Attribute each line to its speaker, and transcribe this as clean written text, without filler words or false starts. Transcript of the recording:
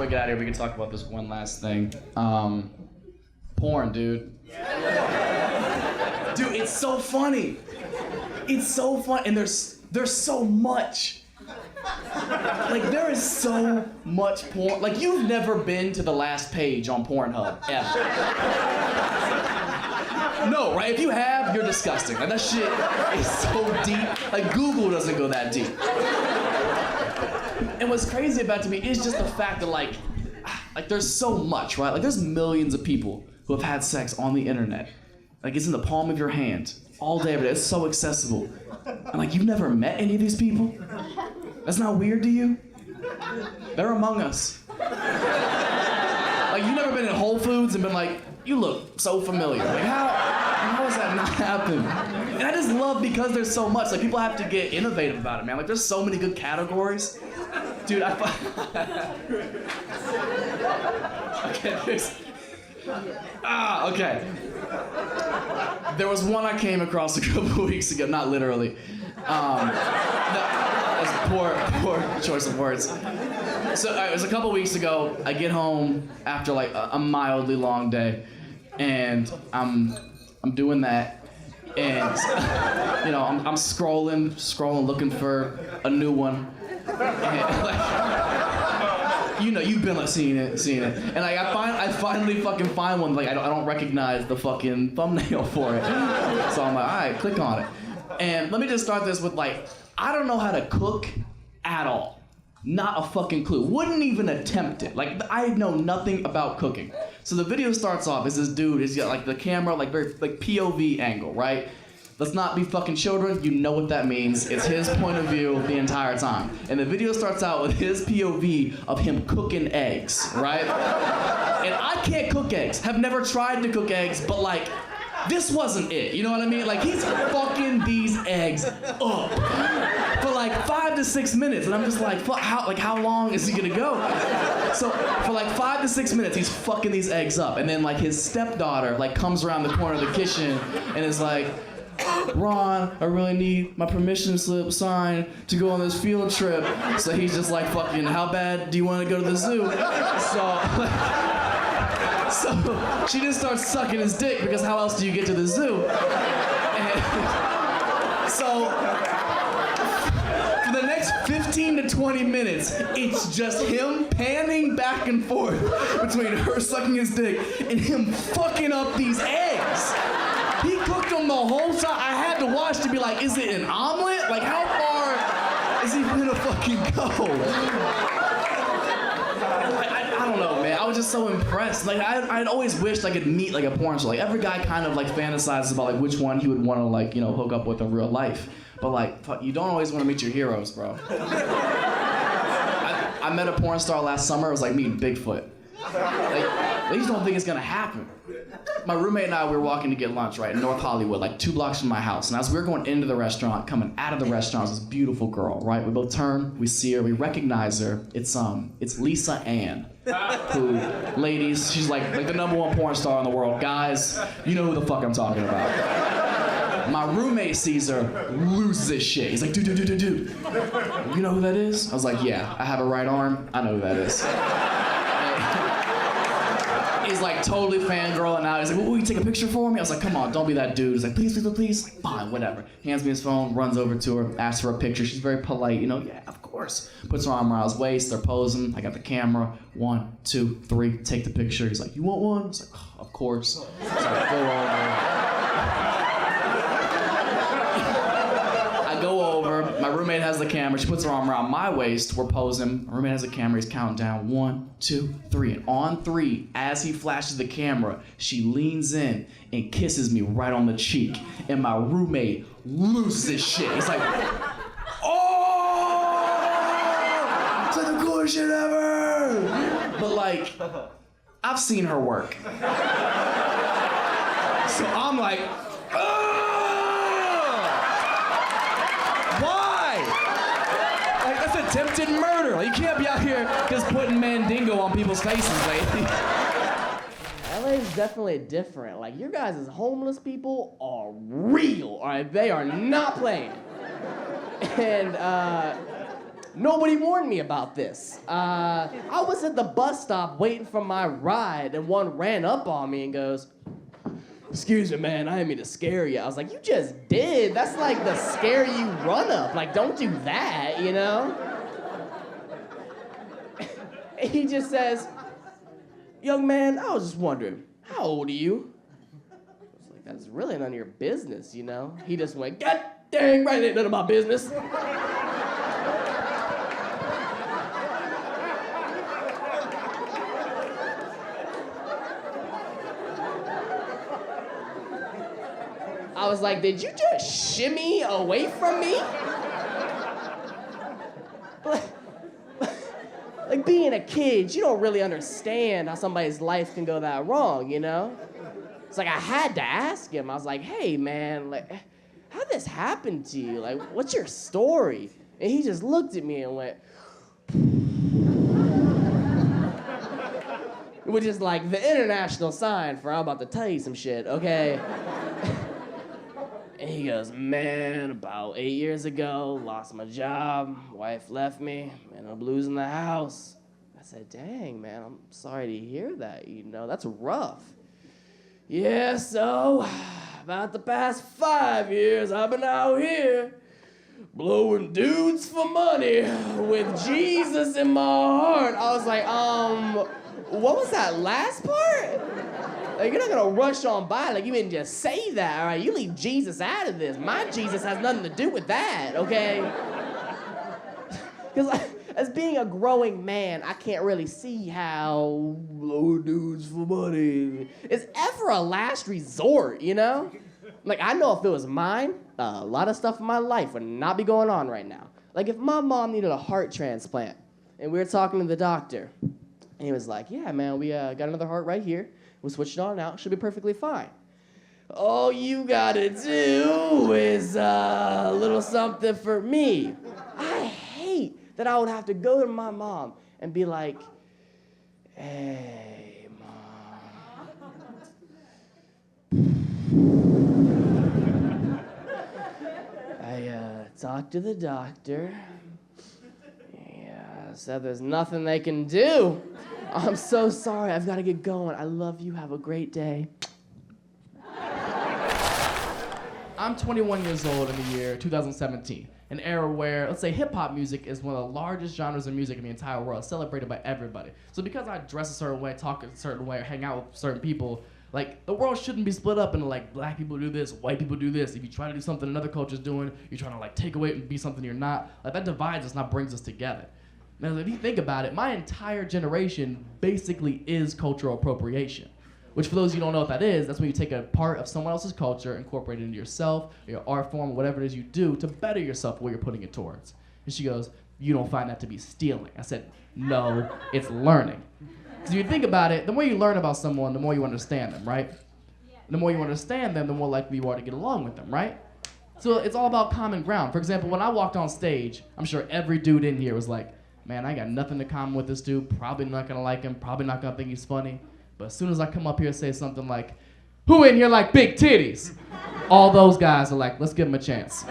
Speaker 1: we get out of here, we can talk about this one last thing. Porn, dude. Dude, it's so funny. It's so fun, and there's so much. Like, there is so much porn. Like, you've never been to the last page on Pornhub, ever. No, right? If you have, you're disgusting. Like, that shit is so deep. Like, Google doesn't go that deep. And what's crazy about it to me is just the fact that, like, there's so much, right? Like, there's millions of people who have had sex on the internet. Like, it's in the palm of your hand, all day, every day. It's so accessible. And, like, you've never met any of these people? That's not weird to you? They're among us. Like, you've never been in Whole Foods and been like, you look so familiar. Like, how does that not happen? And I just love because there's so much. Like, people have to get innovative about it, man. Like, there's so many good categories. Dude, okay. There was one I came across a couple weeks ago, not literally. That's poor choice of words. So it was a couple weeks ago. I get home after like a mildly long day, and I'm doing that, and you know I'm scrolling, looking for a new one. And, like, you know, you've been like seeing it, and like I finally fucking find one. Like I don't recognize the fucking thumbnail for it, so I'm like, all right, click on it. And let me just start this with like, I don't know how to cook at all, not a fucking clue. Wouldn't even attempt it. Like I know nothing about cooking. So the video starts off as this dude has got like the camera like very like POV angle, right? Let's not be fucking children. You know what that means. It's his point of view the entire time. And the video starts out with his POV of him cooking eggs, right? And I can't cook eggs. Have never tried to cook eggs, but like, this wasn't it. You know what I mean? Like, he's fucking these eggs up for like 5 to 6 minutes. And I'm just like, fuck, how long is he gonna go? So for like 5 to 6 minutes, he's fucking these eggs up. And then like his stepdaughter like comes around the corner of the kitchen and is like, Ron, I really need my permission slip signed to go on this field trip. So he's just like, fucking, how bad do you want to go to the zoo? So she just starts sucking his dick because how else do you get to the zoo? And so for the next 15 to 20 minutes, it's just him panning back and forth between her sucking his dick and him fucking up these eggs. He cooked them the whole time. I had to watch to be like, is it an omelet? Like, how far is he gonna fucking go? I don't know, man. I was just so impressed. Like, I'd always wished I could meet like a porn star. Like, every guy kind of like fantasizes about like which one he would want to like, you know, hook up with in real life. But like, fuck, you don't always want to meet your heroes, bro. I met a porn star last summer. It was like meeting Bigfoot. Like, they just don't think it's gonna happen. My roommate and I, we were walking to get lunch, right, in North Hollywood, like 2 blocks from my house. And as we were going into the restaurant, coming out of the restaurant, was this beautiful girl, right? We both turn, we see her, we recognize her. It's Lisa Ann, who, ladies, she's like the #1 porn star in the world. Guys, you know who the fuck I'm talking about. My roommate sees her, loses his shit. He's like, dude, you know who that is? I was like, yeah, I have a right arm, I know who that is. He's like totally fangirling out. He's like, will you take a picture for me? I was like, come on, don't be that dude. He's like, please. Like, fine, whatever. Hands me his phone, runs over to her, asks for a picture. She's very polite, you know, yeah, of course. Puts her arm around his waist, they're posing. I got the camera, 1, 2, 3, take the picture. He's like, you want one? I was like, oh, of course. So I go over. My roommate has the camera. She puts her arm around my waist. We're posing. My roommate has the camera. He's counting down 1, 2, 3. And on 3, as he flashes the camera, she leans in and kisses me right on the cheek. And my roommate loses his shit. He's like, oh! It's like the coolest shit ever! But like, I've seen her work. So I'm like, oh! Attempted murder. Like, you can't be out here just putting Mandingo on people's faces, lady.
Speaker 2: LA's definitely different. Like, your guys' homeless people are real, all right? They are not playing. And Nobody warned me about this. I was at the bus stop waiting for my ride, and one ran up on me and goes, "Excuse me, man, I didn't mean to scare you." I was like, "You just did. That's like the scare you run up. Like, don't do that, you know?" And he just says, "Young man, I was just wondering, how old are you?" I was like, "That's really none of your business, you know?" He just went, "God dang right, it ain't none of my business." I was like, "Did you just shimmy away from me?" Like being a kid, you don't really understand how somebody's life can go that wrong, you know? It's like I had to ask him. I was like, "Hey man, like, how'd this happen to you? Like, what's your story?" And he just looked at me and went, which is like the international sign for I'm about to tell you some shit, okay? And he goes, "Man, about 8 years ago, lost my job, wife left me, and I'm losing the house." I said, "Dang, man, I'm sorry to hear that, you know, that's rough." "Yeah, so, about the past 5 years, I've been out here, blowing dudes for money with Jesus in my heart." I was like, what was that last part? Like, you're not gonna rush on by like you didn't just say that, all right? You leave Jesus out of this. My Jesus has nothing to do with that, okay? Because as being a growing man, I can't really see how blowing dudes for money is ever a last resort, you know? Like, I know if it was mine, a lot of stuff in my life would not be going on right now. Like, if my mom needed a heart transplant, and we were talking to the doctor, and he was like, "Yeah, man, we got another heart right here. We'll switch it on out. Should be perfectly fine. All you gotta do is a little something for me." I hate that I would have to go to my mom and be like, "Hey, Mom. I talked to the doctor. Yeah, said there's nothing they can do. I'm so sorry. I've got to get going. I love you. Have a great day."
Speaker 1: I'm 21 years old in the year 2017, an era where, let's say, hip-hop music is one of the largest genres of music in the entire world, celebrated by everybody. So because I dress a certain way, talk a certain way, or hang out with certain people, like, the world shouldn't be split up into, like, black people do this, white people do this. If you try to do something another culture's doing, you're trying to, like, take away and be something you're not. Like, that divides us, not brings us together. Now, if you think about it, my entire generation basically is cultural appropriation. Which, for those of you who don't know what that is, that's when you take a part of someone else's culture, incorporate it into yourself, or your art form, whatever it is you do to better yourself where you're putting it towards. And she goes, "You don't find that to be stealing." I said, "No, it's learning." Because if you think about it, the more you learn about someone, the more you understand them, right? And the more you understand them, the more likely you are to get along with them, right? So it's all about common ground. For example, when I walked on stage, I'm sure every dude in here was like, "Man, I got nothing in common with this dude, probably not gonna like him, probably not gonna think he's funny." But as soon as I come up here and say something like, "Who in here like big titties?" all those guys are like, "Let's give him a chance."